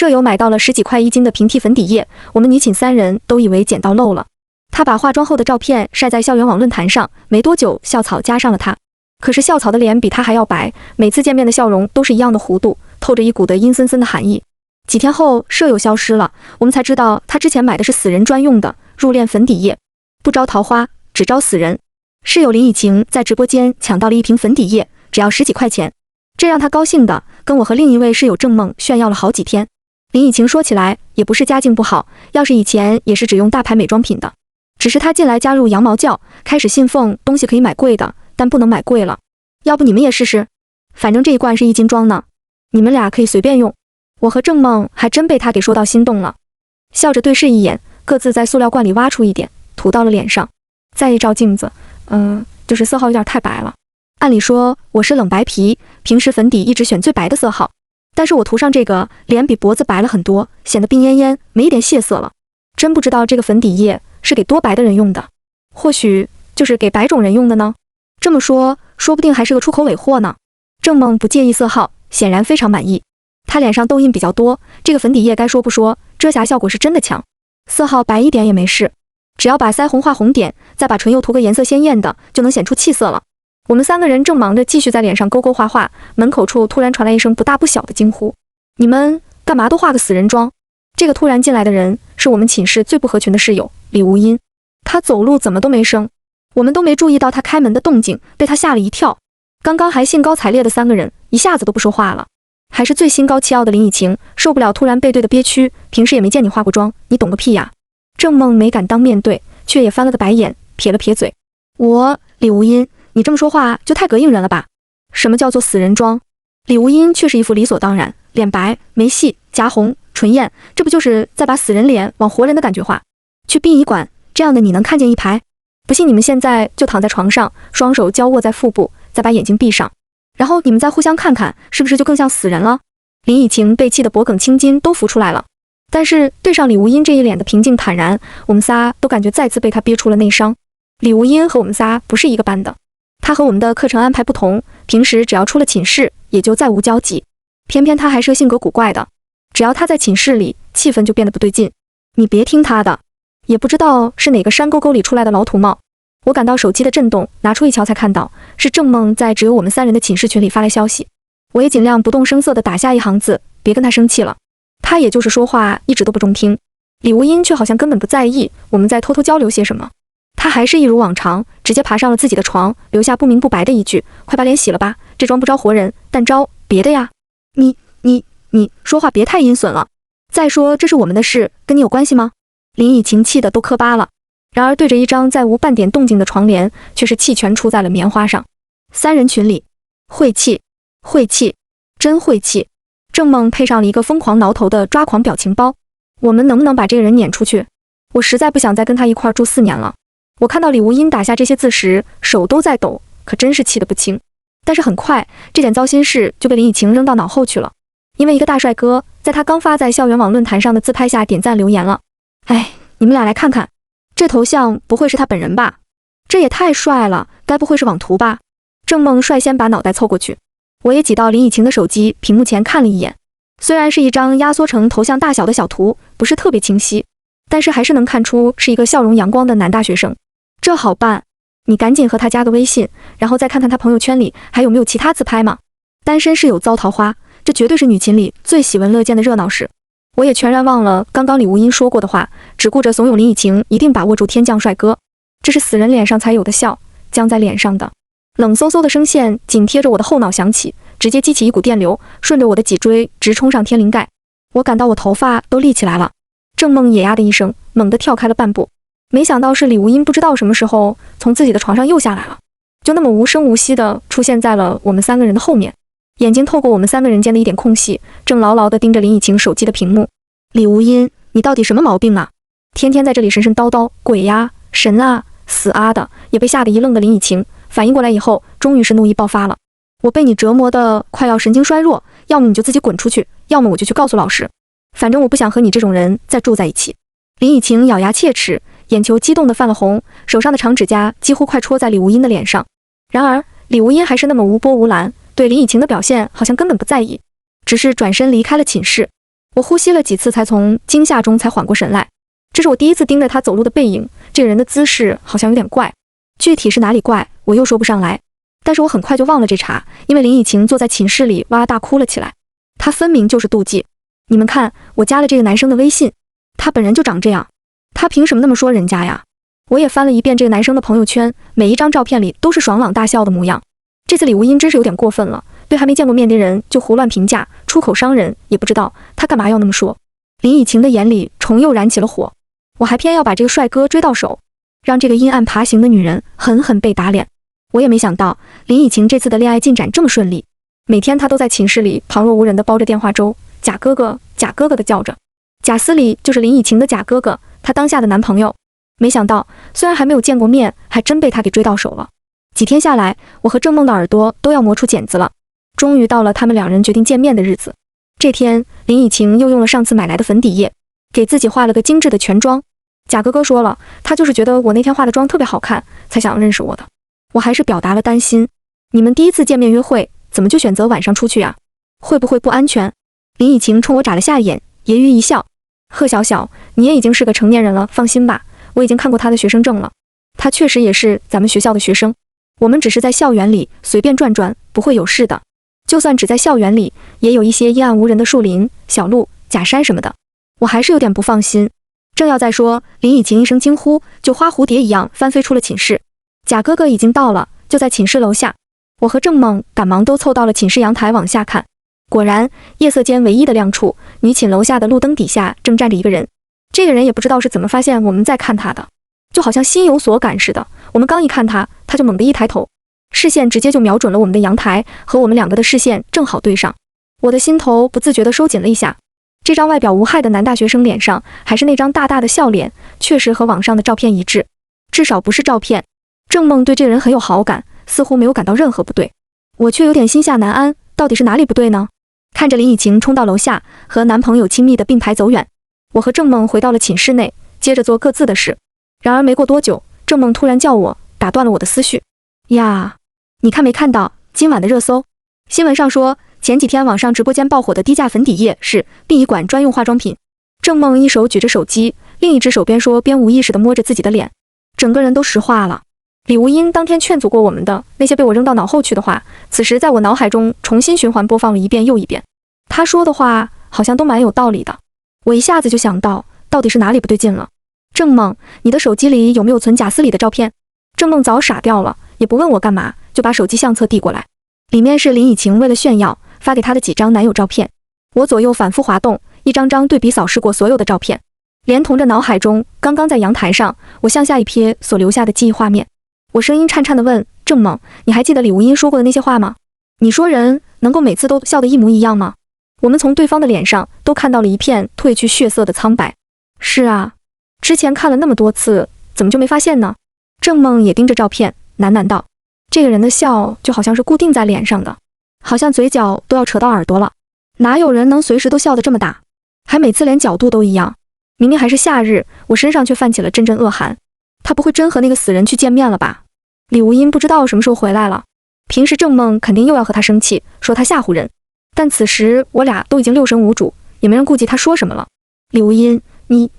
舍友买到了10几块1斤的平替粉底液，我们女寝3人都以为捡到漏了。她把化妆后的照片晒在校园网论坛上，没多久校草加上了她。可是校草的脸比她还要白，每次见面的笑容都是一样的弧度，透着一股的阴森森的寒意。几天后，舍友消失了，我们才知道她之前买的是死人专用的入殓粉底液，不招桃花，只招死人。室友林以晴在直播间抢到了一瓶粉底液，只要10几块钱，这让她高兴的跟我和另一位室友郑梦炫耀了好几天。林以晴说起来也不是家境不好，要是以前也是只用大牌美妆品的，只是她近来加入羊毛教，开始信奉东西可以买贵的，但不能买贵了。要不你们也试试，反正这一罐是1斤装呢，你们俩可以随便用。我和郑梦还真被她给说到心动了，笑着对视一眼，各自在塑料罐里挖出一点，涂到了脸上。再一照镜子，就是色号有点太白了。按理说我是冷白皮，平时粉底一直选最白的色号，但是我涂上这个，脸比脖子白了很多，显得病恹恹，没一点血色了。真不知道这个粉底液是给多白的人用的，或许就是给白种人用的呢。这么说，说不定还是个出口尾货呢。郑梦不介意色号，显然非常满意。她脸上痘印比较多，这个粉底液该说不说，遮瑕效果是真的强。色号白一点也没事，只要把腮红画红点，再把唇釉涂个颜色鲜艳的，就能显出气色了。我们3个人正忙着继续在脸上勾勾画画，门口处突然传来一声不大不小的惊呼：你们干嘛都画个死人妆？这个突然进来的人是我们寝室最不合群的室友李无音，他走路怎么都没声，我们都没注意到他开门的动静，被他吓了一跳。刚刚还兴高采烈的3个人一下子都不说话了，还是最心高气傲的林以晴受不了突然背对的憋屈，平时也没见你化过妆，你懂个屁呀。郑梦没敢当面对，却也翻了个白眼，撇了撇嘴。李无音，你这么说话就太膈应人了吧？什么叫做死人妆？李无音却是一副理所当然，脸白眉细颊红唇艳，这不就是在把死人脸往活人的感觉画？去殡仪馆这样的你能看见一排？不信你们现在就躺在床上，双手交握在腹部，再把眼睛闭上，然后你们再互相看看，是不是就更像死人了？林以晴被气得脖梗青筋都浮出来了，但是对上李无音这一脸的平静坦然，我们仨都感觉再次被他憋出了内伤。李无音和我们仨不是一个班的，他和我们的课程安排不同，平时只要出了寝室也就再无交集，偏偏他还是个性格古怪的，只要他在寝室里，气氛就变得不对劲。你别听他的，也不知道是哪个山沟沟里出来的老土帽。我感到手机的震动，拿出一瞧才看到是郑梦在只有我们3人的寝室群里发来消息。我也尽量不动声色地打下一行字，别跟他生气了，他也就是说话一直都不中听。李无音却好像根本不在意我们在偷偷交流些什么，他还是一如往常，直接爬上了自己的床，留下不明不白的一句：快把脸洗了吧，这妆不招活人，但招别的呀。你说话别太阴损了，再说这是我们的事，跟你有关系吗？林以晴气得都磕巴了，然而对着一张再无半点动静的床帘，却是气全出在了棉花上。3人群里晦气，真晦气。郑梦配上了一个疯狂挠头的抓狂表情包。我们能不能把这个人撵出去？我实在不想再跟他一块住4年了。我看到李无音打下这些字时，手都在抖，可真是气得不轻。但是很快，这点糟心事就被林以晴扔到脑后去了，因为一个大帅哥在他刚发在校园网论坛上的自拍下点赞留言了。哎，你们俩来看看，这头像不会是他本人吧？这也太帅了，该不会是网图吧？郑梦率先把脑袋凑过去，我也挤到林以晴的手机屏幕前看了一眼，虽然是一张压缩成头像大小的小图，不是特别清晰，但是还是能看出是一个笑容阳光的男大学生。这好办，你赶紧和他加个微信，然后再看看他朋友圈里还有没有其他自拍吗？单身室友遭桃花，这绝对是女寝里最喜闻乐见的热闹事。我也全然忘了刚刚李无音说过的话，只顾着怂恿林以晴一定把握住天降帅哥。这是死人脸上才有的笑，僵在脸上的。冷飕飕的声线紧贴着我的后脑响起，直接激起一股电流，顺着我的脊椎直冲上天灵盖。我感到我头发都立起来了。郑梦也呀的一声，猛地跳开了半步。没想到是李无音不知道什么时候从自己的床上又下来了，就那么无声无息地出现在了我们3个人的后面，眼睛透过我们3个人间的一点空隙，正牢牢地盯着林以晴手机的屏幕。李无音，你到底什么毛病啊？天天在这里神神叨叨，鬼呀神啊死啊的。也被吓得一愣的林以晴反应过来以后，终于是怒意爆发了。我被你折磨得快要神经衰弱，要么你就自己滚出去，要么我就去告诉老师，反正我不想和你这种人再住在一起。林以晴咬牙切齿，眼球激动得泛了红，手上的长指甲几乎快戳在李无音的脸上。然而李无音还是那么无波无澜，对林以晴的表现好像根本不在意，只是转身离开了寝室。我呼吸了几次，才从惊吓中才缓过神来。这是我第一次盯着他走路的背影，这个人的姿势好像有点怪，具体是哪里怪，我又说不上来。但是我很快就忘了这茬，因为林以晴坐在寝室里哇大哭了起来。她分明就是妒忌。你们看，我加了这个男生的微信，他本人就长这样，他凭什么那么说人家呀？我也翻了一遍这个男生的朋友圈，每一张照片里都是爽朗大笑的模样。这次李无音真是有点过分了，对还没见过面的人就胡乱评价，出口伤人，也不知道他干嘛要那么说。林以晴的眼里重又燃起了火，我还偏要把这个帅哥追到手，让这个阴暗爬行的女人狠狠被打脸。我也没想到林以晴这次的恋爱进展这么顺利，每天她都在寝室里旁若无人地煲着电话粥，贾哥哥贾哥哥地叫着。贾思礼就是林以晴的贾哥哥，她当下的男朋友。没想到虽然还没有见过面，还真被他给追到手了。几天下来，我和郑梦的耳朵都要磨出茧子了。终于到了他们两人决定见面的日子。这天，林以晴又用了上次买来的粉底液，给自己画了个精致的全妆。贾哥哥说了，他就是觉得我那天化的妆特别好看，才想认识我的。我还是表达了担心，你们第一次见面约会，怎么就选择晚上出去啊？会不会不安全？林以晴冲我眨了下眼，揶揄一笑。贺小小，你也已经是个成年人了，放心吧，我已经看过他的学生证了，他确实也是咱们学校的学生。我们只是在校园里随便转转，不会有事的。就算只在校园里，也有一些阴暗无人的树林、小路、假山什么的。我还是有点不放心。正要再说，林以晴一声惊呼，就花蝴蝶一样翻飞出了寝室。贾哥哥已经到了，就在寝室楼下。我和郑梦赶忙都凑到了寝室阳台往下看。果然，夜色间唯一的亮处，女寝楼下的路灯底下正站着一个人。这个人也不知道是怎么发现我们在看他的，就好像心有所感似的。我们刚一看他，他就猛地一抬头，视线直接就瞄准了我们的阳台，和我们两个的视线正好对上。我的心头不自觉地收紧了一下。这张外表无害的男大学生脸上，还是那张大大的笑脸，确实和网上的照片一致，至少不是照片。郑梦对这个人很有好感，似乎没有感到任何不对，我却有点心下难安，到底是哪里不对呢？看着林以晴冲到楼下，和男朋友亲密的并排走远，我和郑梦回到了寝室内，接着做各自的事。然而没过多久，郑梦突然叫我，打断了我的思绪。呀，你看没看到今晚的热搜？新闻上说，前几天网上直播间爆火的低价粉底液是殡仪馆专用化妆品。郑梦一手举着手机，另一只手边说边无意识地摸着自己的脸，整个人都石化了。李无音当天劝阻过我们的那些被我扔到脑后去的话，此时在我脑海中重新循环播放了一遍又一遍。他说的话好像都蛮有道理的，我一下子就想到，到底是哪里不对劲了。郑梦，你的手机里有没有存贾思礼的照片？郑梦早傻掉了，也不问我干嘛，就把手机相册递过来，里面是林以晴为了炫耀发给她的几张男友照片。我左右反复滑动，一张张对比扫视过所有的照片，连同着脑海中刚刚在阳台上我向下一瞥所留下的记忆画面。我声音颤颤地问郑梦，你还记得李无音说过的那些话吗？你说人能够每次都笑得一模一样吗？我们从对方的脸上都看到了一片褪去血色的苍白。是啊，之前看了那么多次，怎么就没发现呢？郑梦也盯着照片，喃喃道，这个人的笑就好像是固定在脸上的，好像嘴角都要扯到耳朵了。哪有人能随时都笑得这么大？还每次连角度都一样。明明还是夏日，我身上却泛起了阵阵恶寒。他不会真和那个死人去见面了吧？李无音不知道什么时候回来了。平时郑梦肯定又要和他生气，说他吓唬人，但此时我俩都已经六神无主，也没人顾及他说什么了。李无音，你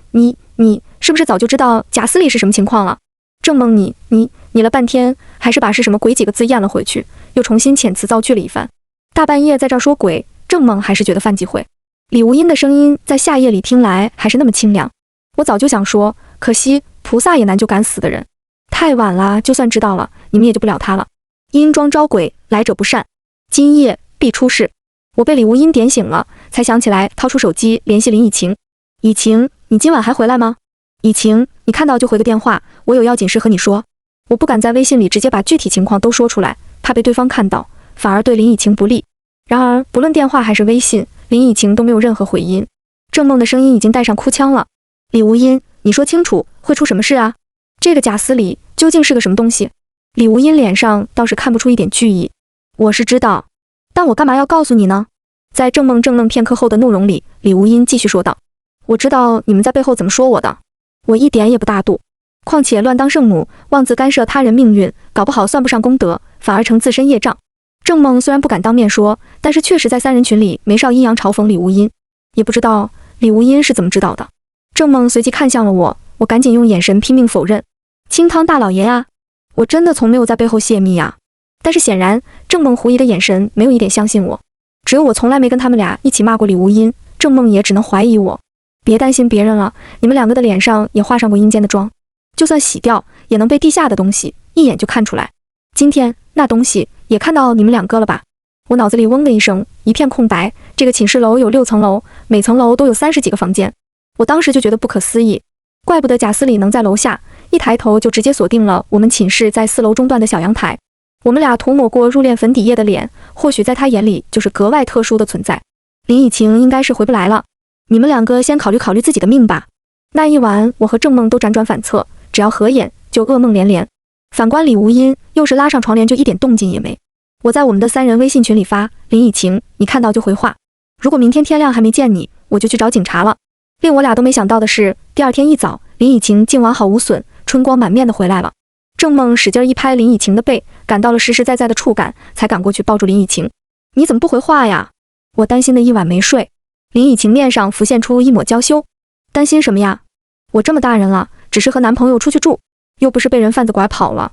是不是早就知道贾思礼是什么情况了？郑梦你了半天，还是把是什么鬼几个字咽了回去，又重新遣词造句了一番。大半夜在这儿说鬼，郑梦还是觉得犯忌讳。李无音的声音在夏夜里听来还是那么清凉。我早就想说，可惜菩萨也难救敢死的人。太晚了，就算知道了，你们也救不了他了。阴庄招鬼，来者不善，今夜必出事。我被李无音点醒了，才想起来掏出手机联系林以晴。以晴，你今晚还回来吗？以晴，你看到就回个电话，我有要紧事和你说。我不敢在微信里直接把具体情况都说出来，怕被对方看到，反而对林以晴不利。然而不论电话还是微信，林以晴都没有任何回音。郑梦的声音已经带上哭腔了。李无音，你说清楚，会出什么事啊？这个贾思礼究竟是个什么东西？李无音脸上倒是看不出一点惧意。我是知道，但我干嘛要告诉你呢？在郑梦怔愣片刻后的怒容里，李无音继续说道，我知道你们在背后怎么说我的，我一点也不大度。况且乱当圣母，妄自干涉他人命运，搞不好算不上功德，反而成自身业障。郑梦虽然不敢当面说，但是确实在三人群里没少阴阳嘲讽李无音。也不知道李无因是怎么知道的。郑梦随即看向了我，我赶紧用眼神拼命否认。清汤大老爷啊，我真的从没有在背后泄密啊。但是显然郑梦狐疑的眼神没有一点相信我，只有我从来没跟他们俩一起骂过李无因，郑梦也只能怀疑我。别担心别人了，你们两个的脸上也画上过阴间的妆，就算洗掉也能被地下的东西一眼就看出来。今天那东西也看到你们两个了吧？我脑子里嗡的一声，一片空白。这个寝室楼有6层楼，每层楼都有30几个房间。我当时就觉得不可思议，怪不得贾思礼能在楼下，一抬头就直接锁定了我们寝室在4楼中段的小阳台。我们俩涂抹过入殓粉底液的脸，或许在他眼里就是格外特殊的存在。林以晴应该是回不来了，你们两个先考虑考虑自己的命吧。那一晚我和郑梦都辗转反侧，只要合眼就噩梦连连。反观李无因，又是拉上床帘就一点动静也没。我在我们的3人微信群里发，林以晴，你看到就回话，如果明天天亮还没见你，我就去找警察了。令我俩都没想到的是，第二天一早，林以晴竟完好无损，春光满面的回来了。郑梦使劲一拍林以晴的背，感到了实实在在的触感，才赶过去抱住林以晴。你怎么不回话呀？我担心的一晚没睡。林以晴面上浮现出一抹娇羞。担心什么呀？我这么大人了，只是和男朋友出去住，又不是被人贩子拐跑了。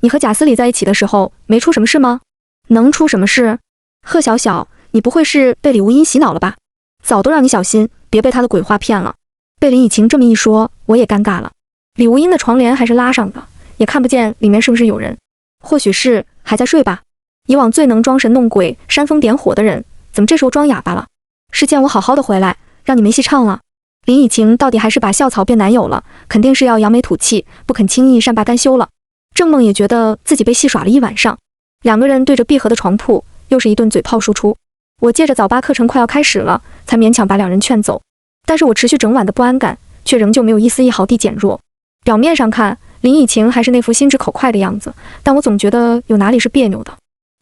你和贾思礼在一起的时候没出什么事吗？能出什么事？贺小小，你不会是被李无因洗脑了吧？早都让你小心，别被他的鬼话骗了。被林以晴这么一说，我也尴尬了。李无因的床帘还是拉上的，也看不见里面是不是有人。或许是还在睡吧。以往最能装神弄鬼、煽风点火的人，怎么这时候装哑巴了？是见我好好的回来，让你没戏唱了？林以晴到底还是把校草变男友了，肯定是要扬眉吐气，不肯轻易善罢甘休了。郑梦也觉得自己被戏耍了一晚上，两个人对着闭合的床铺，又是一顿嘴炮输出。我借着早八课程快要开始了，才勉强把两人劝走。但是我持续整晚的不安感，却仍旧没有一丝一毫地减弱。表面上看，林以晴还是那副心直口快的样子，但我总觉得有哪里是别扭的。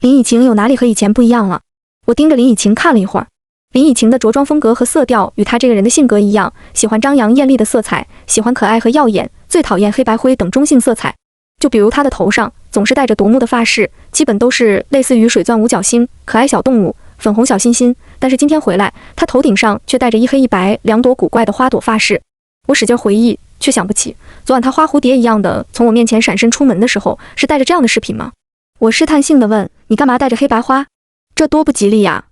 林以晴有哪里和以前不一样了？我盯着林以晴看了一会儿。林以晴的着装风格和色调与她这个人的性格一样，喜欢张扬艳丽的色彩，喜欢可爱和耀眼，最讨厌黑白灰等中性色彩。就比如她的头上总是戴着夺目的发饰，基本都是类似于水钻五角星、可爱小动物、粉红小心心，但是今天回来，她头顶上却戴着一黑一白2朵古怪的花朵发饰。我使劲回忆，却想不起昨晚她花蝴蝶一样的从我面前闪身出门的时候是带着这样的饰品吗？我试探性地问，你干嘛带着黑白花？这多不吉利呀！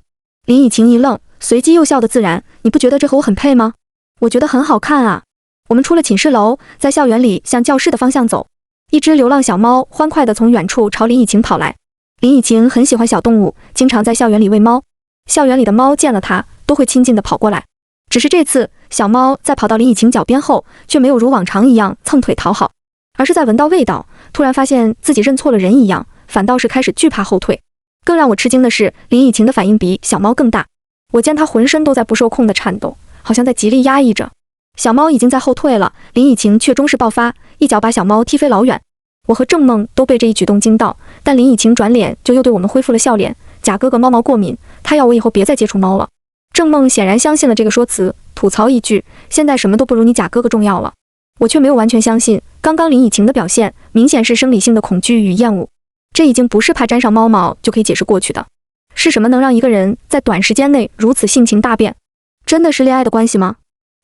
林以晴一愣，随即又笑得自然，你不觉得这和我很配吗？我觉得很好看啊。我们出了寝室楼，在校园里向教室的方向走。一只流浪小猫欢快地从远处朝林以晴跑来。林以晴很喜欢小动物，经常在校园里喂猫。校园里的猫见了它，都会亲近地跑过来。只是这次，小猫在跑到林以晴脚边后，却没有如往常一样蹭腿讨好，而是在闻到味道，突然发现自己认错了人一样，反倒是开始惧怕后退。更让我吃惊的是，林以晴的反应比小猫更大。我见它浑身都在不受控地颤抖，好像在极力压抑着。小猫已经在后退了，林以晴却终是爆发，一脚把小猫踢飞老远。我和郑梦都被这一举动惊到，但林以晴转脸就又对我们恢复了笑脸。贾哥哥猫毛过敏，他要我以后别再接触猫了。郑梦显然相信了这个说辞，吐槽一句，现在什么都不如你贾哥哥重要了。我却没有完全相信，刚刚林以晴的表现明显是生理性的恐惧与厌恶，这已经不是怕沾上猫毛就可以解释过去的。是什么能让一个人在短时间内如此性情大变？真的是恋爱的关系吗？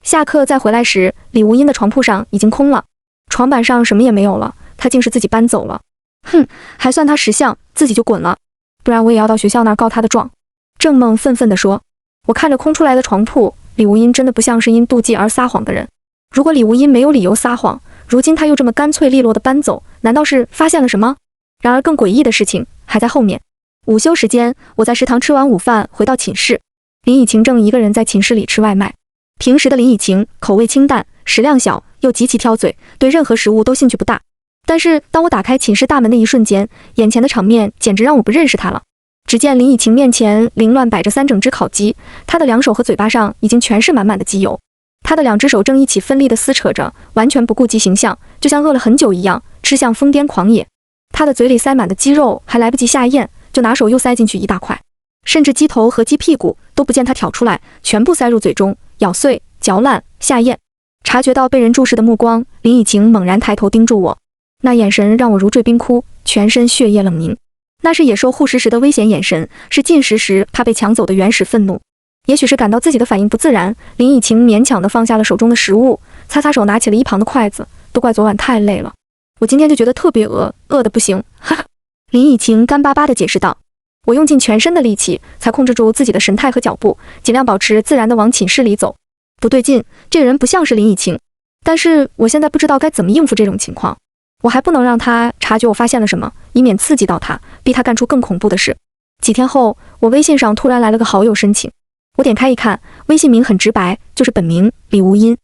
下课再回来时，李无因的床铺上已经空了，床板上什么也没有了，他竟是自己搬走了。哼，还算他识相，自己就滚了，不然我也要到学校那儿告他的状。郑梦愤愤地说。我看着空出来的床铺，李无因真的不像是因妒忌而撒谎的人。如果李无因没有理由撒谎，如今他又这么干脆利落地搬走，难道是发现了什么？然而更诡异的事情还在后面。午休时间，我在食堂吃完午饭回到寝室，林以晴正一个人在寝室里吃外卖。平时的林以晴口味清淡，食量小，又极其挑嘴，对任何食物都兴趣不大。但是当我打开寝室大门的一瞬间，眼前的场面简直让我不认识她了。只见林以晴面前凌乱摆着3整只烤鸡，她的2手和嘴巴上已经全是满满的鸡油。她的2只手正一起奋力地撕扯着，完全不顾及形象，就像饿了很久一样，吃相疯癫狂野。她的嘴里塞满的鸡肉还来不及下咽，就拿手又塞进去一大块，甚至鸡头和鸡屁股都不见她挑出来，全部塞入嘴中，咬碎、嚼烂、下咽。察觉到被人注视的目光，林以晴猛然抬头盯住我，那眼神让我如坠冰窟，全身血液冷凝。那是野兽护食时的危险眼神，是进食时怕被抢走的原始愤怒。也许是感到自己的反应不自然，林以晴勉强地放下了手中的食物，擦擦手，拿起了一旁的筷子。都怪昨晚太累了，我今天就觉得特别饿得不行，哈哈。林以晴干巴巴地解释道。我用尽全身的力气，才控制住自己的神态和脚步，尽量保持自然地往寝室里走。不对劲，这个人不像是林以晴，但是我现在不知道该怎么应付这种情况。我还不能让他察觉我发现了什么，以免刺激到他，逼他干出更恐怖的事。几天后，我微信上突然来了个好友申请，我点开一看，微信名很直白，就是本名李无音。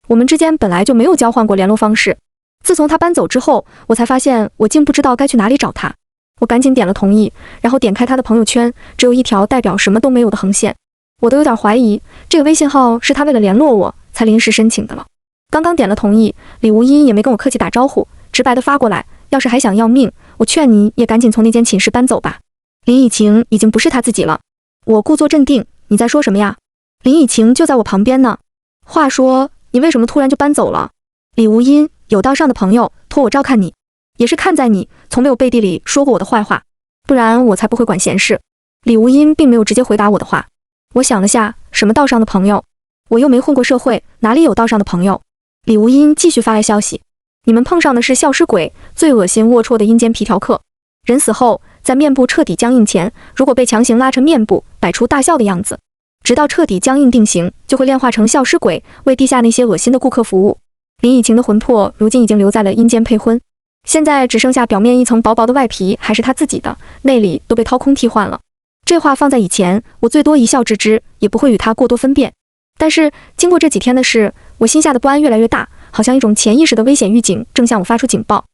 我们之间本来就没有交换过联络方式，自从他搬走之后，我才发现我竟不知道该去哪里找他。我赶紧点了同意，然后点开他的朋友圈，只有一条代表什么都没有的横线。我都有点怀疑，这个微信号是他为了联络我才临时申请的了。刚刚点了同意，李无音也没跟我客气打招呼，直白的发过来，要是还想要命，我劝你也赶紧从那间寝室搬走吧。林以晴已经不是他自己了。我故作镇定，你在说什么呀？林以晴就在我旁边呢。话说，你为什么突然就搬走了？李无音，有道上的朋友托我照看你，也是看在你从没有背地里说过我的坏话，不然我才不会管闲事。李无音并没有直接回答我的话。我想了下，什么道上的朋友？我又没混过社会，哪里有道上的朋友？李无音继续发来消息，你们碰上的是笑尸鬼，最恶心龌龊的阴间皮条客。人死后，在面部彻底僵硬前，如果被强行拉成面部，摆出大笑的样子，直到彻底僵硬定型，就会炼化成笑尸鬼，为地下那些恶心的顾客服务。林以晴的魂魄如今已经留在了阴间配婚，现在只剩下表面一层薄薄的外皮还是他自己的，内里都被掏空替换了。这话放在以前，我最多一笑置之，也不会与他过多分辨。但是经过这几天的事，我心下的不安越来越大，好像一种潜意识的危险预警正向我发出警报。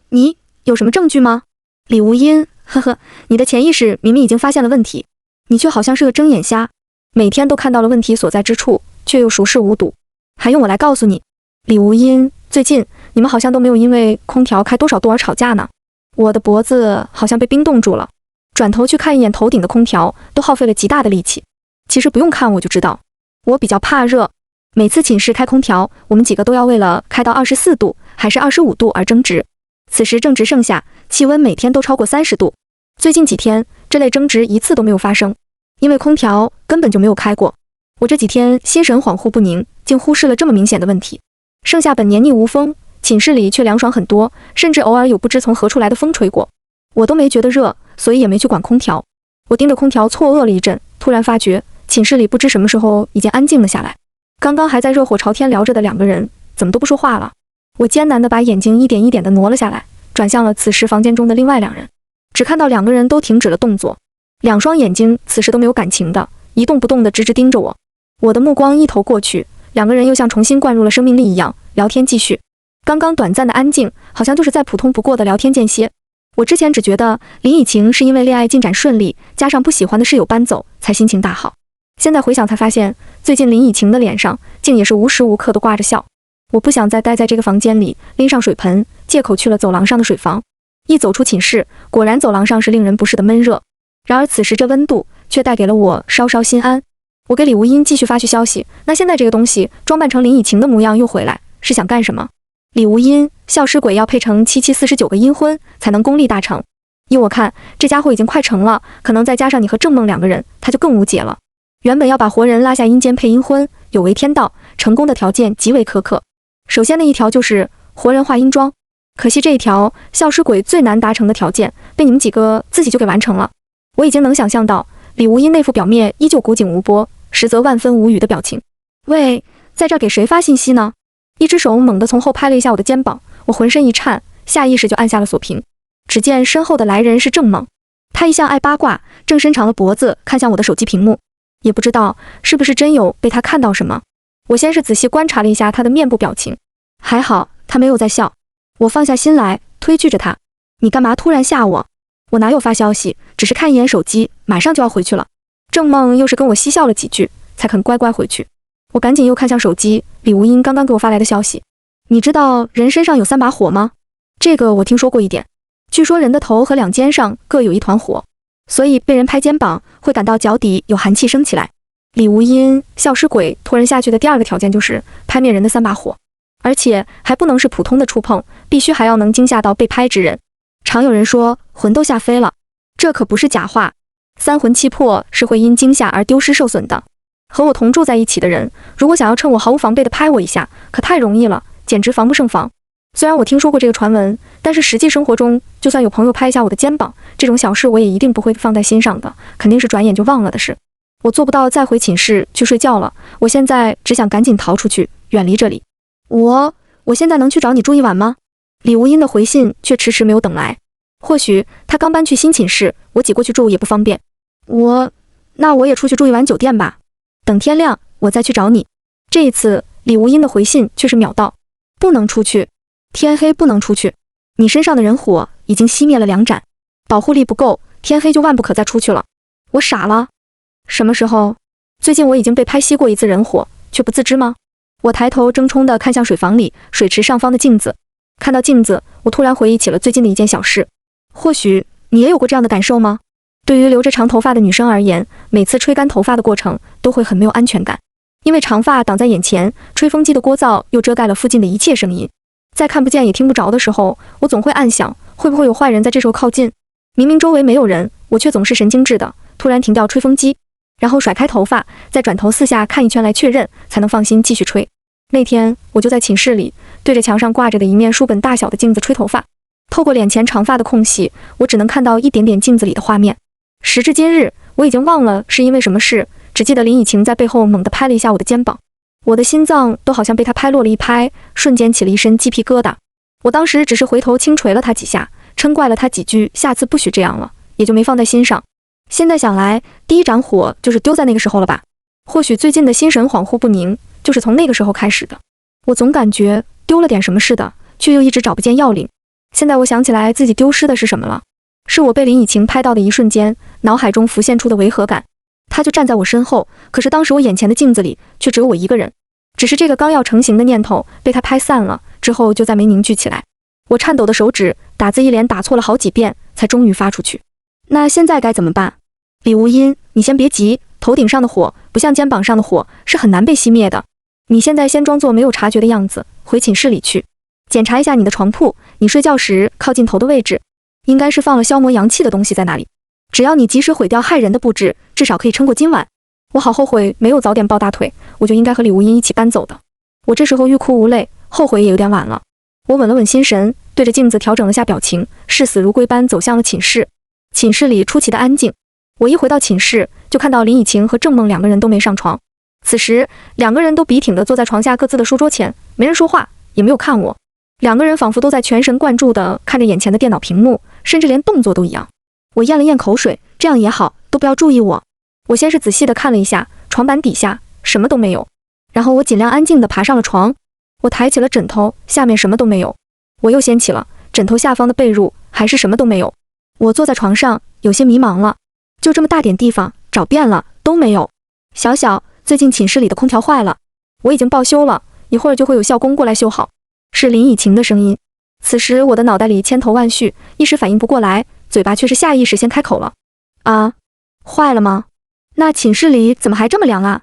你有什么证据吗？李无音，呵呵，你的潜意识明明已经发现了问题，你却好像是个睁眼瞎，每天都看到了问题所在之处，却又熟视无睹，还用我来告诉你？李无音，最近你们好像都没有因为空调开多少度而吵架呢。我的脖子好像被冰冻住了，转头去看一眼头顶的空调，都耗费了极大的力气。其实不用看我就知道，我比较怕热，每次寝室开空调，我们几个都要为了开到24度还是25度而争执。此时正值盛夏，气温每天都超过30度。最近几天，这类争执一次都没有发生，因为空调根本就没有开过。我这几天心神恍惚不宁，竟忽视了这么明显的问题。盛夏本年逆无风，寝室里却凉爽很多，甚至偶尔有不知从何处来的风吹过，我都没觉得热，所以也没去管空调。我盯着空调错愕了一阵，突然发觉寝室里不知什么时候已经安静了下来。刚刚还在热火朝天聊着的两个人，怎么都不说话了？我艰难地把眼睛一点一点地挪了下来，转向了此时房间中的另外两人，只看到两个人都停止了动作，两双眼睛此时都没有感情的，一动不动地直直盯着我。我的目光一头过去，两个人又像重新灌入了生命力一样，聊天继续。刚刚短暂的安静，好像就是再普通不过的聊天间歇。我之前只觉得林以晴是因为恋爱进展顺利，加上不喜欢的室友搬走，才心情大好。现在回想才发现，最近林以晴的脸上竟也是无时无刻都挂着笑。我不想再待在这个房间里，拎上水盆，借口去了走廊上的水房。一走出寝室，果然走廊上是令人不适的闷热。然而此时这温度却带给了我稍稍心安。我给李无音继续发去消息，那现在这个东西装扮成林以晴的模样又回来，是想干什么？李无音，笑尸鬼要配成7749个阴婚才能功力大成。依我看，这家伙已经快成了，可能再加上你和郑梦两个人，他就更无解了。原本要把活人拉下阴间配阴婚，有违天道，成功的条件极为苛刻。首先的一条就是活人化阴妆，可惜这一条笑尸鬼最难达成的条件，被你们几个自己就给完成了。我已经能想象到李无音那副表面依旧古井无波，实则万分无语的表情。喂，在这给谁发信息呢？一只手猛地从后拍了一下我的肩膀，我浑身一颤，下意识就按下了锁屏。只见身后的来人是郑梦，他一向爱八卦，正伸长了脖子看向我的手机屏幕，也不知道是不是真有被他看到什么。我先是仔细观察了一下他的面部表情，还好他没有在笑。我放下心来，推拒着他，你干嘛突然吓我？我哪有发消息，只是看一眼手机，马上就要回去了。郑梦又是跟我嬉笑了几句，才肯乖乖回去。我赶紧又看向手机，李无音刚刚给我发来的消息。你知道人身上有3把火吗？这个我听说过一点，据说人的头和两肩上各有一团火，所以被人拍肩膀会感到脚底有寒气升起来。李无音，笑尸鬼拖人下去的第二个条件就是拍灭人的3把火，而且还不能是普通的触碰，必须还要能惊吓到被拍之人。常有人说魂都吓飞了，这可不是假话。三魂七魄是会因惊吓而丢失受损的。和我同住在一起的人，如果想要趁我毫无防备地拍我一下，可太容易了，简直防不胜防。虽然我听说过这个传闻，但是实际生活中，就算有朋友拍一下我的肩膀，这种小事我也一定不会放在心上的，肯定是转眼就忘了的事。我做不到再回寝室去睡觉了，我现在只想赶紧逃出去，远离这里。我现在能去找你住一晚吗？李无音的回信却迟迟没有等来。或许他刚搬去新寝室，我挤过去住也不方便。那我也出去住一晚酒店吧。等天亮，我再去找你。这一次，李无音的回信却是秒到：不能出去，天黑不能出去。你身上的人火已经熄灭了2盏，保护力不够，天黑就万不可再出去了。我傻了？什么时候？最近我已经被拍熄过1次人火，却不自知吗？我抬头怔忡地看向水房里水池上方的镜子，看到镜子，我突然回忆起了最近的一件小事。或许你也有过这样的感受吗？对于留着长头发的女生而言，每次吹干头发的过程都会很没有安全感，因为长发挡在眼前，吹风机的聒噪又遮盖了附近的一切声音。在看不见也听不着的时候，我总会暗想，会不会有坏人在这时候靠近？明明周围没有人，我却总是神经质的突然停掉吹风机，然后甩开头发，再转头四下看一圈来确认，才能放心继续吹。那天我就在寝室里，对着墙上挂着的一面书本大小的镜子吹头发，透过脸前长发的空隙，我只能看到一点点镜子里的画面。时至今日，我已经忘了是因为什么事，只记得林以晴在背后猛地拍了一下我的肩膀，我的心脏都好像被他拍落了一拍，瞬间起了一身鸡皮疙瘩。我当时只是回头轻捶了他几下，嗔怪了他几句下次不许这样了，也就没放在心上。现在想来，第1盏火就是丢在那个时候了吧？或许最近的心神恍惚不宁就是从那个时候开始的。我总感觉丢了点什么似的，却又一直找不见要领。现在我想起来自己丢失的是什么了，是我被林以晴拍到的一瞬间，脑海中浮现出的违和感。他就站在我身后，可是当时我眼前的镜子里却只有我一个人。只是这个刚要成型的念头被他拍散了，之后就再没凝聚起来。我颤抖的手指打字一连打错了好几遍，才终于发出去。那现在该怎么办？李无音，你先别急，头顶上的火不像肩膀上的火，是很难被熄灭的。你现在先装作没有察觉的样子，回寝室里去，检查一下你的床铺，你睡觉时靠近头的位置，应该是放了消磨阳气的东西在那里。只要你及时毁掉害人的布置，至少可以撑过今晚。我好后悔没有早点抱大腿，我就应该和李无音一起搬走的。我这时候欲哭无泪，后悔也有点晚了。我稳了稳心神，对着镜子调整了下表情，视死如归般走向了寝室。寝室里出奇的安静。我一回到寝室，就看到林以晴和郑梦2个人都没上床。此时2个人都笔挺地坐在床下各自的书桌前，没人说话，也没有看我。2个人仿佛都在全神贯注地看着眼前的电脑屏幕，甚至连动作都一样。我咽了咽口水，这样也好，都不要注意我。我先是仔细地看了一下床板底下，什么都没有。然后我尽量安静地爬上了床，我抬起了枕头，下面什么都没有。我又掀起了枕头下方的被褥，还是什么都没有。我坐在床上，有些迷茫了，就这么大点地方，找遍了都没有。小小，最近寝室里的空调坏了，我已经报修了，一会儿就会有校工过来修好。是林以晴的声音。此时我的脑袋里千头万绪，一时反应不过来，嘴巴却是下意识先开口了。啊，坏了吗？那寝室里怎么还这么凉啊？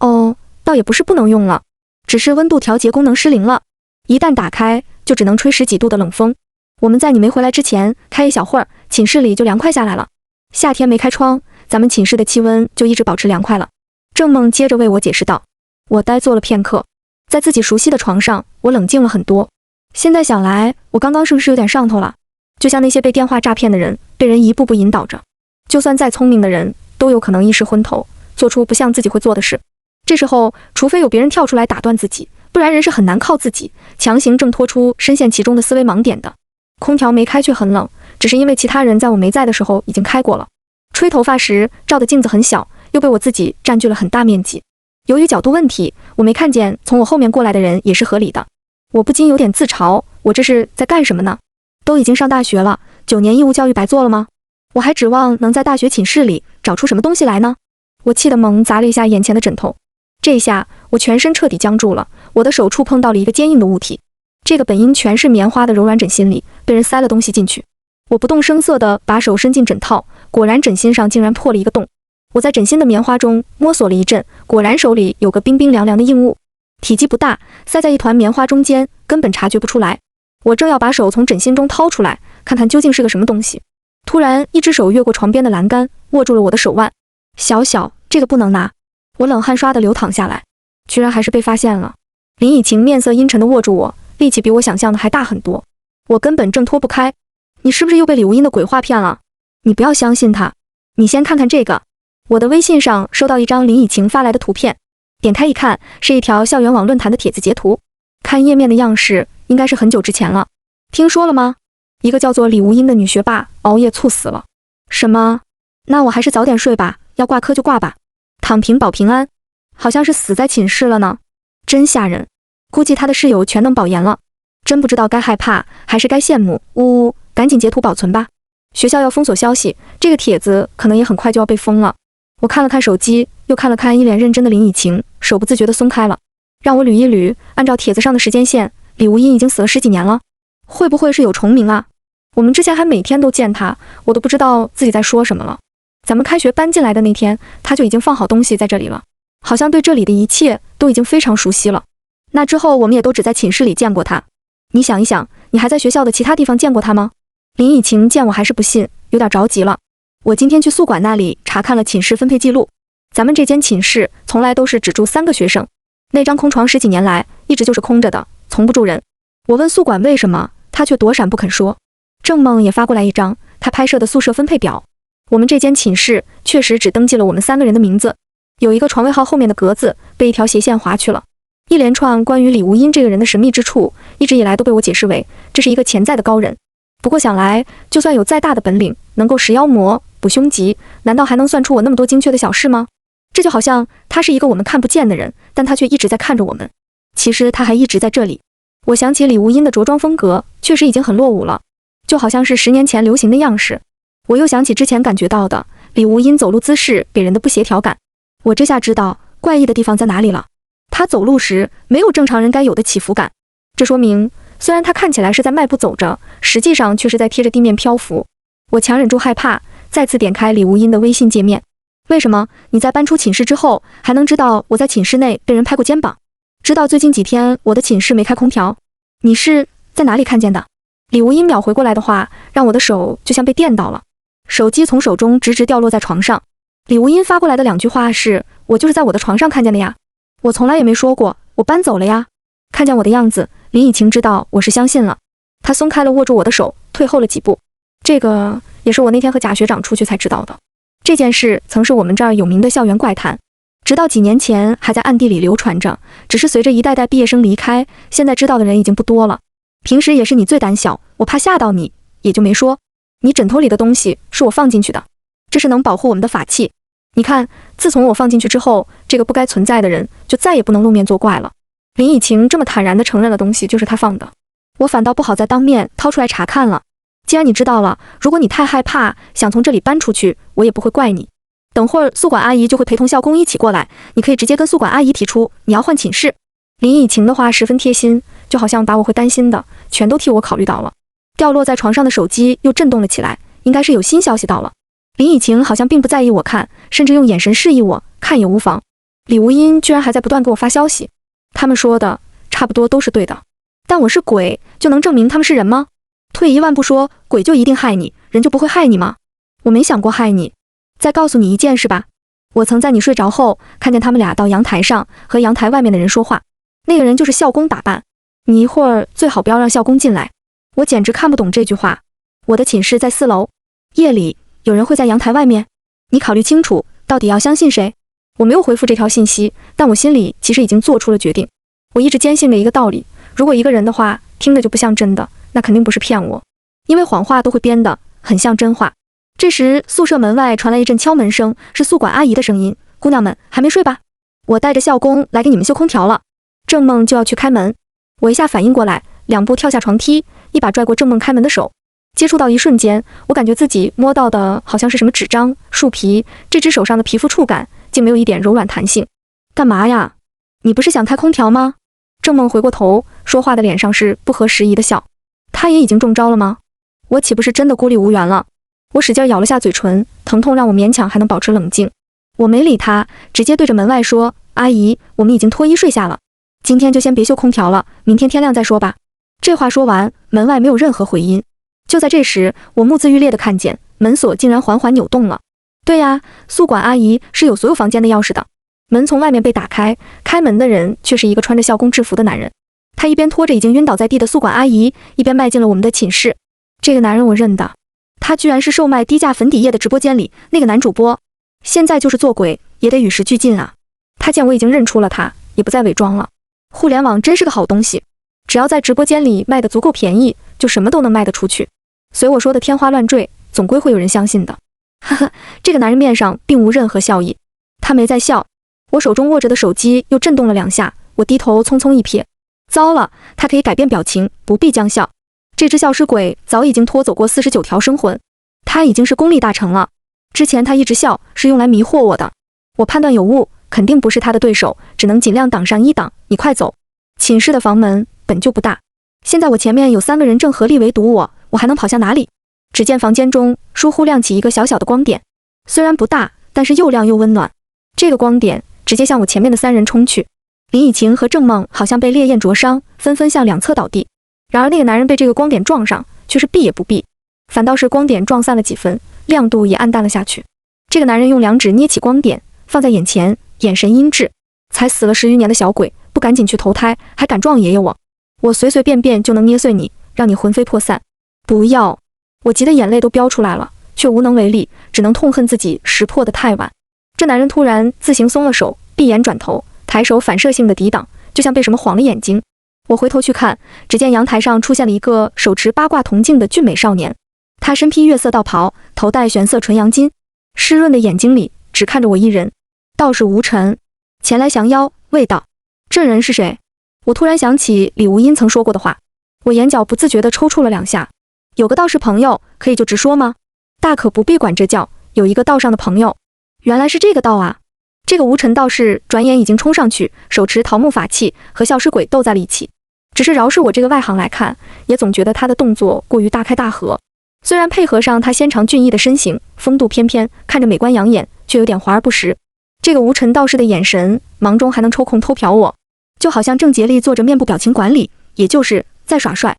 哦，倒也不是不能用了，只是温度调节功能失灵了，一旦打开就只能吹10几度的冷风。我们在你没回来之前开一小会儿，寝室里就凉快下来了。夏天没开窗，咱们寝室的气温就一直保持凉快了。郑梦接着为我解释道。我呆坐了片刻，在自己熟悉的床上，我冷静了很多。现在想来，我刚刚是不是有点上头了？就像那些被电话诈骗的人，被人一步步引导着，就算再聪明的人，都有可能一时昏头，做出不像自己会做的事。这时候，除非有别人跳出来打断自己，不然人是很难靠自己强行挣脱出深陷其中的思维盲点的。空调没开却很冷，只是因为其他人在我没在的时候已经开过了。吹头发时照的镜子很小，又被我自己占据了很大面积。由于角度问题，我没看见从我后面过来的人也是合理的。我不禁有点自嘲，我这是在干什么呢？都已经上大学了，9年义务教育白做了吗？我还指望能在大学寝室里找出什么东西来呢？我气得猛砸了一下眼前的枕头，这一下我全身彻底僵住了，我的手触碰到了一个坚硬的物体。这个本应全是棉花的柔软枕芯里，被人塞了东西进去。我不动声色地把手伸进枕套，果然枕芯上竟然破了一个洞。我在枕芯的棉花中摸索了一阵，果然手里有个冰冰凉凉的硬物，体积不大，塞在一团棉花中间，根本察觉不出来。我正要把手从枕芯中掏出来，看看究竟是个什么东西，突然一只手越过床边的栏杆，握住了我的手腕。小小，这个不能拿。我冷汗刷地流淌下来，居然还是被发现了。林以晴面色阴沉地握住我，力气比我想象的还大很多，我根本挣脱不开。你是不是又被李无阴的鬼话骗了？你不要相信他，你先看看这个。我的微信上收到一张林以晴发来的图片，点开一看，是一条校园网论坛的帖子截图。看页面的样式，应该是很久之前了。听说了吗？一个叫做李无阴的女学霸熬夜猝死了。什么？那我还是早点睡吧，要挂科就挂吧，躺平保平安。好像是死在寝室了呢，真吓人。估计他的室友全能保研了，真不知道该害怕还是该羡慕。呜呜，赶紧截图保存吧。学校要封锁消息，这个帖子可能也很快就要被封了。我看了看手机，又看了看一脸认真的林以晴，手不自觉地松开了。让我捋一捋，按照帖子上的时间线，李无阴已经死了10几年了，会不会是有重名啊？我们之前还每天都见他，我都不知道自己在说什么了。咱们开学搬进来的那天，他就已经放好东西在这里了，好像对这里的一切都已经非常熟悉了。那之后我们也都只在寝室里见过他。你想一想，你还在学校的其他地方见过他吗？林以晴见我还是不信，有点着急了。我今天去宿管那里查看了寝室分配记录，咱们这间寝室从来都是只住3个学生，那张空床10几年来一直就是空着的，从不住人。我问宿管为什么，他却躲闪不肯说。郑梦也发过来一张他拍摄的宿舍分配表，我们这间寝室确实只登记了我们3个人的名字，有一个床位号后面的格子被一条斜线划去了。一连串关于李无阴这个人的神秘之处，一直以来都被我解释为这是一个潜在的高人。不过想来，就算有再大的本领，能够识妖魔、补凶吉，难道还能算出我那么多精确的小事吗？这就好像他是一个我们看不见的人，但他却一直在看着我们。其实他还一直在这里。我想起李无阴的着装风格，确实已经很落伍了，就好像是10年前流行的样式。我又想起之前感觉到的李无阴走路姿势给人的不协调感，我这下知道怪异的地方在哪里了。他走路时没有正常人该有的起伏感，这说明虽然他看起来是在迈步走着，实际上却是在贴着地面漂浮。我强忍住害怕，再次点开李无阴的微信界面。为什么你在搬出寝室之后还能知道我在寝室内被人拍过肩膀，知道最近几天我的寝室没开空调？你是在哪里看见的？李无阴秒回过来的话，让我的手就像被电到了，手机从手中直直掉落在床上。李无阴发过来的2句话是：我就是在我的床上看见的呀，我从来也没说过我搬走了呀。看见我的样子，林以晴知道我是相信了，她松开了握住我的手，退后了几步。这个也是我那天和贾学长出去才知道的。这件事曾是我们这儿有名的校园怪谈，直到几年前还在暗地里流传着，只是随着一代代毕业生离开，现在知道的人已经不多了。平时也是你最胆小，我怕吓到你，也就没说。你枕头里的东西是我放进去的，这是能保护我们的法器。你看，自从我放进去之后，这个不该存在的人就再也不能露面作怪了。林以晴这么坦然地承认了东西就是他放的，我反倒不好再当面掏出来查看了。既然你知道了，如果你太害怕，想从这里搬出去，我也不会怪你。等会儿宿管阿姨就会陪同校工一起过来，你可以直接跟宿管阿姨提出你要换寝室。林以晴的话十分贴心，就好像把我会担心的全都替我考虑到了。掉落在床上的手机又震动了起来，应该是有新消息到了。林以晴好像并不在意我看，甚至用眼神示意我看也无妨。李无阴居然还在不断给我发消息，他们说的差不多都是对的，但我是鬼就能证明他们是人吗？退一万步说，鬼就一定害你，人就不会害你吗？我没想过害你。再告诉你一件事吧，我曾在你睡着后看见他们俩到阳台上和阳台外面的人说话，那个人就是校工打扮，你一会儿最好不要让校工进来。我简直看不懂这句话。我的寝室在4楼，夜里有人会在阳台外面，你考虑清楚到底要相信谁？我没有回复这条信息，但我心里其实已经做出了决定。我一直坚信了一个道理，如果一个人的话听着就不像真的，那肯定不是骗我，因为谎话都会编的很像真话。这时宿舍门外传来一阵敲门声，是宿管阿姨的声音，姑娘们还没睡吧？我带着校工来给你们修空调了。郑梦就要去开门，我一下反应过来，2步跳下床梯，一把拽过郑梦开门的手。接触到一瞬间，我感觉自己摸到的好像是什么纸张、树皮，这只手上的皮肤触感竟没有一点柔软弹性。干嘛呀？你不是想开空调吗？郑梦回过头，说话的脸上是不合时宜的笑。他也已经中招了吗？我岂不是真的孤立无援了？我使劲咬了下嘴唇，疼痛让我勉强还能保持冷静。我没理他，直接对着门外说：阿姨，我们已经脱衣睡下了，今天就先别修空调了，明天天亮再说吧。这话说完，门外没有任何回音。就在这时，我目眦欲裂地看见门锁竟然缓缓扭动了。对呀，宿管阿姨是有所有房间的钥匙的。门从外面被打开，开门的人却是一个穿着校工制服的男人。他一边拖着已经晕倒在地的宿管阿姨，一边迈进了我们的寝室。这个男人我认得，他居然是售卖低价粉底液的直播间里那个男主播。现在就是做鬼也得与时俱进啊！他见我已经认出了他，也不再伪装了。互联网真是个好东西，只要在直播间里卖得足够便宜，就什么都能卖得出去。随我说的天花乱坠，总归会有人相信的。呵呵，这个男人面上并无任何笑意，他没在笑。我手中握着的手机又震动了2下，我低头匆匆一瞥，糟了，他可以改变表情，不必将笑。这只消失鬼早已经拖走过49条生魂，他已经是功力大成了。之前他一直笑是用来迷惑我的，我判断有误，肯定不是他的对手，只能尽量挡上一挡。你快走！寝室的房门本就不大，现在我前面有3个人正合力围堵我还能跑向哪里？只见房间中疏忽亮起一个小小的光点，虽然不大，但是又亮又温暖。这个光点直接向我前面的3人冲去。林以晴和郑梦好像被烈焰灼伤，纷纷向两侧倒地。然而那个男人被这个光点撞上，却是避也不避，反倒是光点撞散了几分，亮度也暗淡了下去。这个男人用2指捏起光点，放在眼前，眼神阴鸷。才死了10余年的小鬼，不赶紧去投胎，还敢撞爷爷我？我随随便便就能捏碎你，让你魂飞魄散。不要！我急得眼泪都飙出来了，却无能为力，只能痛恨自己识破得太晚。这男人突然自行松了手，闭眼转头，抬手反射性的抵挡，就像被什么晃了眼睛。我回头去看，只见阳台上出现了一个手持八卦铜镜的俊美少年。他身披月色道袍，头戴玄色纯阳巾，湿润的眼睛里只看着我一人。道士吴尘前来降妖，未到。这人是谁？我突然想起李无阴曾说过的话，我眼角不自觉地抽搐了2下。有个道士朋友，可以就直说吗？大可不必管这叫有一个道上的朋友。原来是这个道啊！这个无尘道士转眼已经冲上去，手持桃木法器和消尸鬼斗在了一起。只是饶是我这个外行来看，也总觉得他的动作过于大开大合。虽然配合上他纤长俊逸的身形，风度翩翩，看着美观养眼，却有点华而不实。这个无尘道士的眼神，忙中还能抽空偷瞟我，就好像正竭力做着面部表情管理，也就是在耍帅。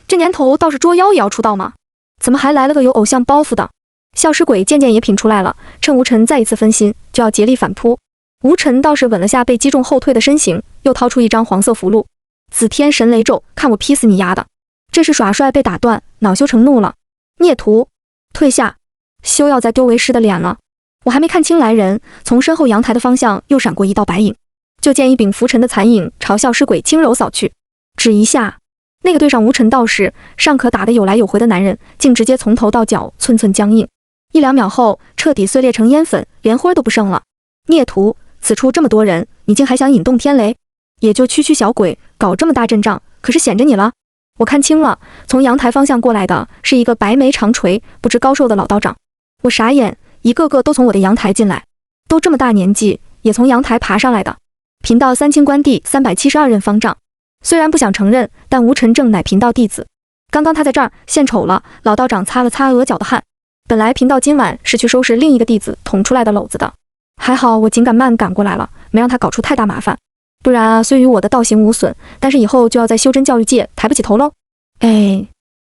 这年头道士捉妖也要出道吗？怎么还来了个有偶像包袱的？消尸鬼渐渐也品出来了，趁无尘再一次分心，就要竭力反扑。无尘倒是稳了下被击中后退的身形，又掏出一张黄色符箓。紫天神雷咒，看我劈死你丫的！这是耍帅被打断，恼羞成怒了。孽徒，退下！休要再丢为师的脸了！我还没看清来人，从身后阳台的方向又闪过一道白影，就见一柄拂尘的残影朝消尸鬼轻柔扫去。只一下，那个对上无尘道士尚可打得有来有回的男人，竟直接从头到脚寸寸僵硬，1-2秒后彻底碎裂成烟粉，连灰都不剩了。孽徒，此处这么多人，你竟还想引动天雷？也就区小鬼，搞这么大阵仗，可是显着你了。我看清了，从阳台方向过来的是一个白眉长垂、不知高寿的老道长。我傻眼，一个个都从我的阳台进来，都这么大年纪，也从阳台爬上来的。贫道三清官第372任方丈。虽然不想承认，但吴晨正乃贫道弟子。刚刚他在这儿献丑了，老道长擦了擦额角的汗。本来贫道今晚是去收拾另一个弟子捅出来的篓子的，还好我紧赶慢赶过来了，没让他搞出太大麻烦。不然啊，虽与我的道行无损，但是以后就要在修真教育界抬不起头喽。哎，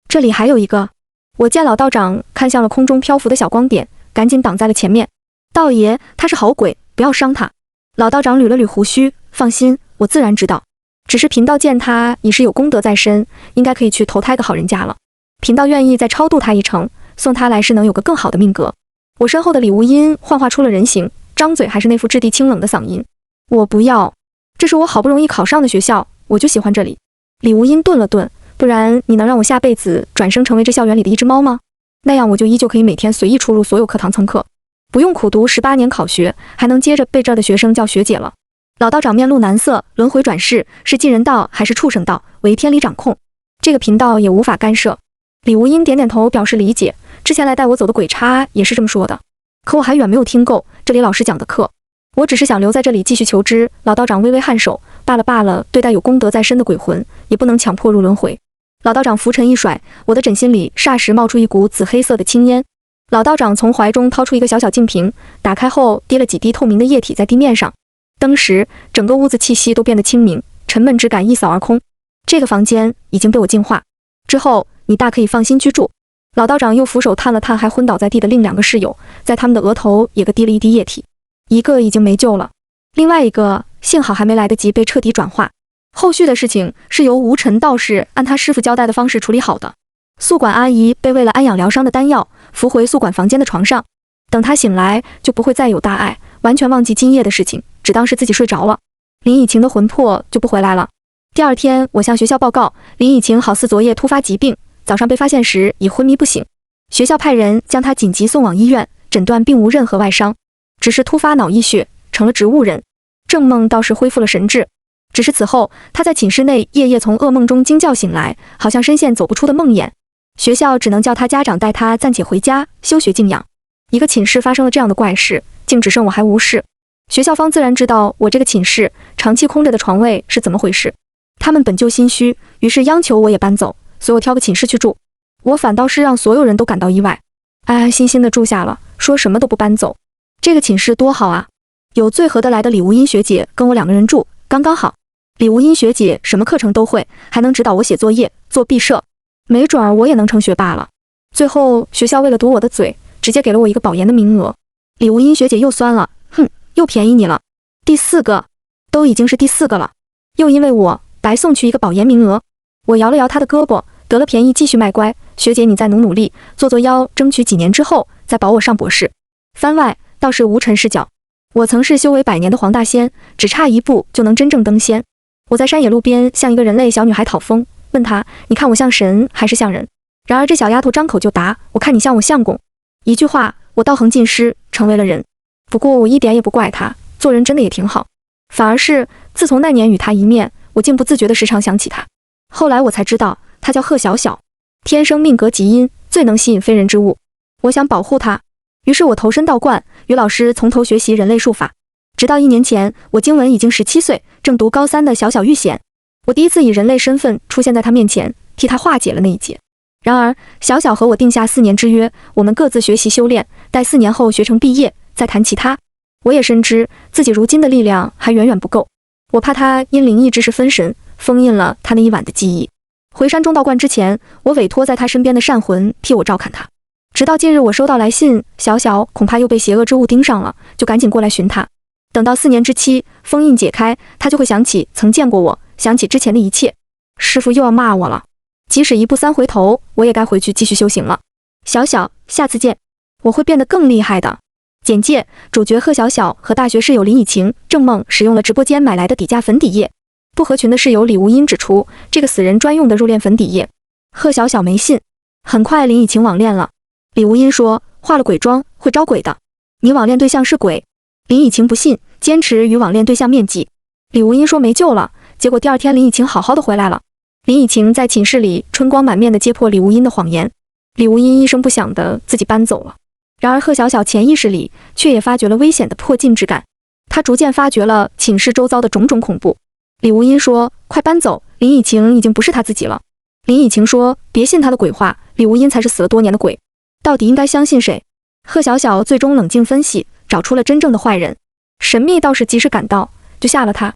这里还有一个。我见老道长看向了空中漂浮的小光点，赶紧挡在了前面。道爷，他是好鬼，不要伤他。老道长捋了捋胡须，放心，我自然知道。只是贫道见他已是有功德在身，应该可以去投胎个好人家了。贫道愿意再超度他一程，送他来世能有个更好的命格。我身后的李无阴幻化出了人形，张嘴还是那副质地清冷的嗓音。我不要，这是我好不容易考上的学校，我就喜欢这里。李无阴顿了顿，不然你能让我下辈子转生成为这校园里的一只猫吗？那样我就依旧可以每天随意出入所有课堂蹭课，不用苦读18年考学，还能接着被这儿的学生叫学姐了。老道长面露难色，轮回转世是进人道还是畜生道，为天理掌控，这个贫道也无法干涉。李无阴点点头表示理解，之前来带我走的鬼差也是这么说的，可我还远没有听够这里老师讲的课，我只是想留在这里继续求知。老道长微微颔首，罢了，对待有功德在身的鬼魂，也不能强迫入轮回。老道长拂尘一甩，我的枕心里霎时冒出一股紫黑色的青烟。老道长从怀中掏出一个小小净瓶，打开后滴了几滴透明的液体在地面上。当时整个屋子气息都变得清明，沉闷之感一扫而空。这个房间已经被我净化，之后你大可以放心居住。老道长又扶手探了探还昏倒在地的另2个室友，在他们的额头也各滴了一滴液体，一个已经没救了，另外一个幸好还没来得及被彻底转化。后续的事情是由无尘道士按他师傅交代的方式处理好的。宿管阿姨被为了安养疗伤的丹药扶回宿管房间的床上，等她醒来就不会再有大碍，完全忘记今夜的事情，只当是自己睡着了。林以晴的魂魄就不回来了。第2天，我向学校报告，林以晴好似昨夜突发疾病，早上被发现时已昏迷不醒。学校派人将她紧急送往医院，诊断并无任何外伤，只是突发脑溢血，成了植物人。郑梦倒是恢复了神智，只是此后她在寝室内夜夜从噩梦中惊叫醒来，好像深陷走不出的梦魇。学校只能叫她家长带她暂且回家休学静养。一个寝室发生了这样的怪事，竟只剩我还无事。学校方自然知道我这个寝室长期空着的床位是怎么回事，他们本就心虚，于是央求我也搬走，所以我挑个寝室去住。我反倒是让所有人都感到意外，安安心心的住下了，说什么都不搬走。这个寝室多好啊，有最合得来的李无音学姐跟我2个人住，刚刚好。李无音学姐什么课程都会，还能指导我写作业、做毕设，没准儿我也能成学霸了。最后学校为了堵我的嘴，直接给了我一个保研的名额。李无音学姐又酸了，哼，又便宜你了。第4个，都已经是第4个了，又因为我白送去一个保研名额。我摇了摇她的胳膊，得了便宜继续卖乖。学姐你再努力，做腰，争取几年之后再保我上博士。番外倒是无尘视角，我曾是修为100年的黄大仙，只差1步就能真正登仙。我在山野路边向一个人类小女孩讨风，问她，你看我像神还是像人？然而这小丫头张口就答，我看你像我相公。一句话，我道行尽失，成为了人。不过我一点也不怪她，做人真的也挺好。反而是自从那年与她一面，我竟不自觉地时常想起她。后来我才知道，她叫贺小小，天生命格极阴，最能吸引非人之物。我想保护她，于是我投身道观，与老师从头学习人类术法。直到1年前，我经文已经17岁，正读高3的小小遇险，我第一次以人类身份出现在她面前，替她化解了那一劫。然而小小和我定下4年之约，我们各自学习修炼，待4年后学成毕业，再谈其他。我也深知自己如今的力量还远远不够，我怕他因灵异之事分神，封印了他那一晚的记忆。回山中道观之前，我委托在他身边的善魂替我照看他。直到近日我收到来信，小小恐怕又被邪恶之物盯上了，就赶紧过来寻他。等到4年之期，封印解开，他就会想起曾见过我，想起之前的一切。师父又要骂我了，即使1步3回头，我也该回去继续修行了。小小，下次见，我会变得更厉害的。简介：主角贺小小和大学室友林以晴、郑梦使用了直播间买来的底价粉底液。不合群的室友李无音指出，这个死人专用的入殓粉底液。贺小小没信。很快林以晴网恋了。李无音说，化了鬼妆会招鬼的，你网恋对象是鬼。林以晴不信，坚持与网恋对象面基。李无音说没救了，结果第2天林以晴好好的回来了。林以晴在寝室里春光满面的揭破李无音的谎言，李无音一声不响的自己搬走了。然而贺小小潜意识里却也发觉了危险的迫近之感，他逐渐发觉了寝室周遭的种种恐怖。李无音说，快搬走，林以晴已经不是他自己了。林以晴说，别信他的鬼话，李无音才是死了多年的鬼，到底应该相信谁？贺小小最终冷静分析，找出了真正的坏人。神秘道士及时赶到，就吓了他。